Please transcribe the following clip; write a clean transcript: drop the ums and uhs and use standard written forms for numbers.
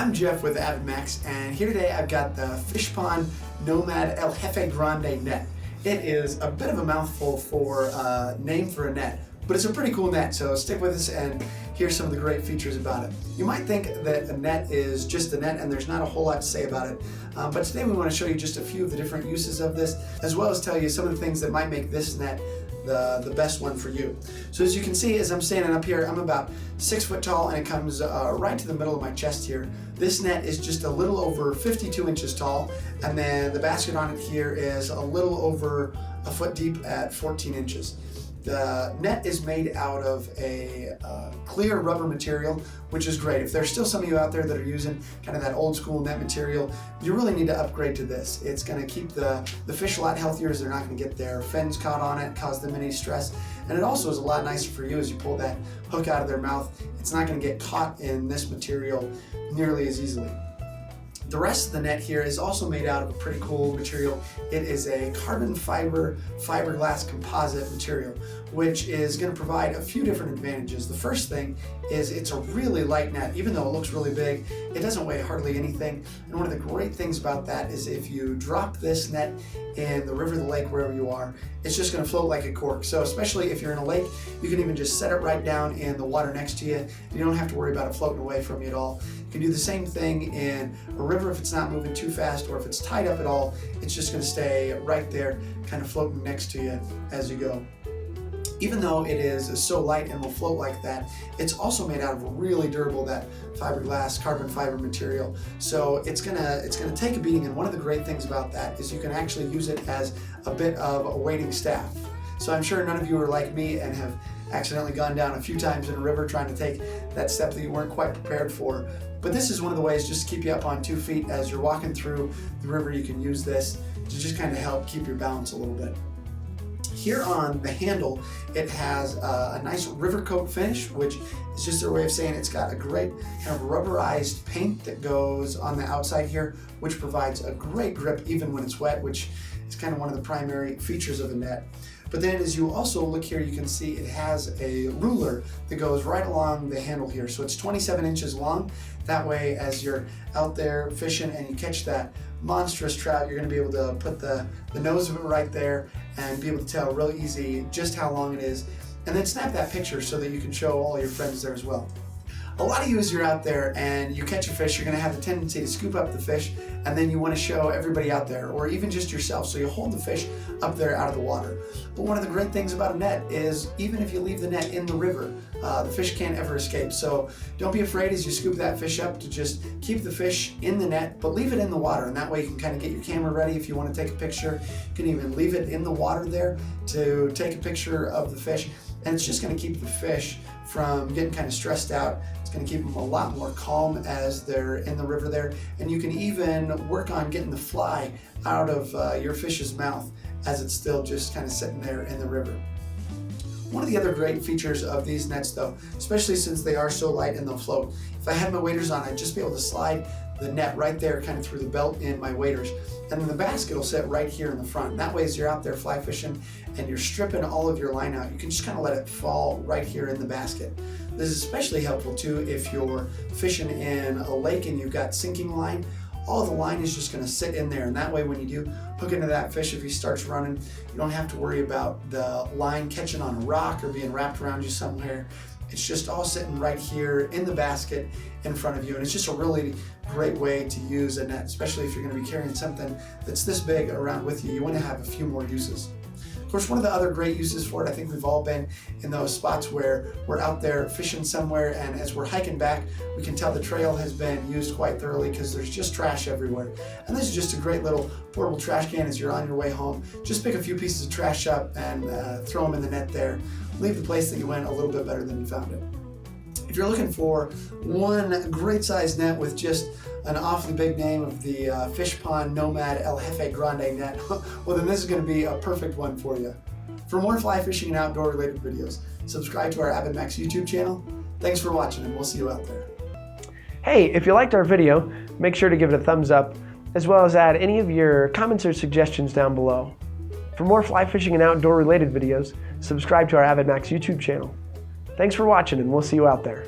I'm Jeff with AvidMax, and here today I've got the Fishpond El Jefe Grande net. It is a bit of a mouthful for a name for a net, but it's a pretty cool net, so stick with us and hear some of the great features about it. You might think that a net is just a net and there's not a whole lot to say about it, but today we want to show you just a few of the different uses of this, as well as tell you some of the things that might make this net the best one for you. So as you can see, as I'm standing up here, I'm about 6 foot tall and it comes right to the middle of my chest here. This net is just a little over 52 inches tall, and then the basket on it here is a little over a foot deep at 14 inches. The net is made out of a clear rubber material, which is great. If there's still some of you out there that are using kind of that old school net material, you really need to upgrade to this. It's going to keep the fish a lot healthier, as they're not going to get their fins caught on it, cause them any stress. And it also is a lot nicer for you as you pull that hook out of their mouth. It's not going to get caught in this material nearly as easily. The rest of the net here is also made out of a pretty cool material. It is a carbon fiber fiberglass composite material, which is going to provide a few different advantages. The first thing is it's a really light net. Even though it looks really big, it doesn't weigh hardly anything. And one of the great things about that is if you drop this net in the river, the lake, wherever you are, it's just going to float like a cork. So especially if you're in a lake, you can even just set it right down in the water next to you, and you don't have to worry about it floating away from you at all. You can do the same thing in a river if it's not moving too fast, or if it's tied up at all, it's just going to stay right there, kind of floating next to you as you go. Even though it is so light and will float like that, it's also made out of really durable, that fiberglass carbon fiber material. So it's gonna take a beating, and one of the great things about that is you can actually use it as a bit of a waiting staff. So I'm sure none of you are like me and have accidentally gone down a few times in a river trying to take that step that you weren't quite prepared for. But this is one of the ways just to keep you up on 2 feet as you're walking through the river. You can use this to just kind of help keep your balance a little bit. Here on the handle, it has a nice river coat finish, which is just their way of saying it's got a great kind of rubberized paint that goes on the outside here, which provides a great grip even when it's wet, which is kind of one of the primary features of a net. But then as you also look here, you can see it has a ruler that goes right along the handle here. So it's 27 inches long. That way, as you're out there fishing and you catch that monstrous trout, you're going to be able to put the nose of it right there and be able to tell real easy just how long it is. And then snap that picture so that you can show all your friends there as well. A lot of you, as you're out there and you catch a fish, you're going to have the tendency to scoop up the fish, and then you want to show everybody out there, or even just yourself. So you hold the fish up there out of the water. But one of the great things about a net is even if you leave the net in the river, the fish can't ever escape. So don't be afraid as you scoop that fish up to just keep the fish in the net, but leave it in the water. And that way you can kind of get your camera ready if you want to take a picture. You can even leave it in the water there to take a picture of the fish. And it's just going to keep the fish from getting kind of stressed out. It's going to keep them a lot more calm as they're in the river there. And you can even work on getting the fly out of your fish's mouth as it's still just kind of sitting there in the river. One of the other great features of these nets though, especially since they are so light and they'll float, if I had my waders on, I'd just be able to slide the net right there kind of through the belt in my waders, and then the basket will sit right here in the front. And that way as you're out there fly fishing and you're stripping all of your line out, you can just kind of let it fall right here in the basket. This is especially helpful too if you're fishing in a lake and you've got sinking line. All the line is just going to sit in there, and that way when you do hook into that fish, if he starts running, you don't have to worry about the line catching on a rock or being wrapped around you somewhere. It's just all sitting right here in the basket in front of you, and it's just a really great way to use a net, especially if you're going to be carrying something that's this big around with you. You want to have a few more uses. Of course, one of the other great uses for it, I think we've all been in those spots where we're out there fishing somewhere, and as we're hiking back, we can tell the trail has been used quite thoroughly because there's just trash everywhere. And this is just a great little portable trash can as you're on your way home. Just pick a few pieces of trash up and throw them in the net there. Leave the place that you went a little bit better than you found it. If you're looking for one great size net with just an awfully big name of the Fishpond El Jefe Grande net, well then this is going to be a perfect one for you. For more fly fishing and outdoor related videos, subscribe to our AvidMax YouTube channel. Thanks for watching, and we'll see you out there. Hey, if you liked our video, make sure to give it a thumbs up, as well as add any of your comments or suggestions down below. For more fly fishing and outdoor related videos, subscribe to our AvidMax YouTube channel. Thanks for watching, and we'll see you out there.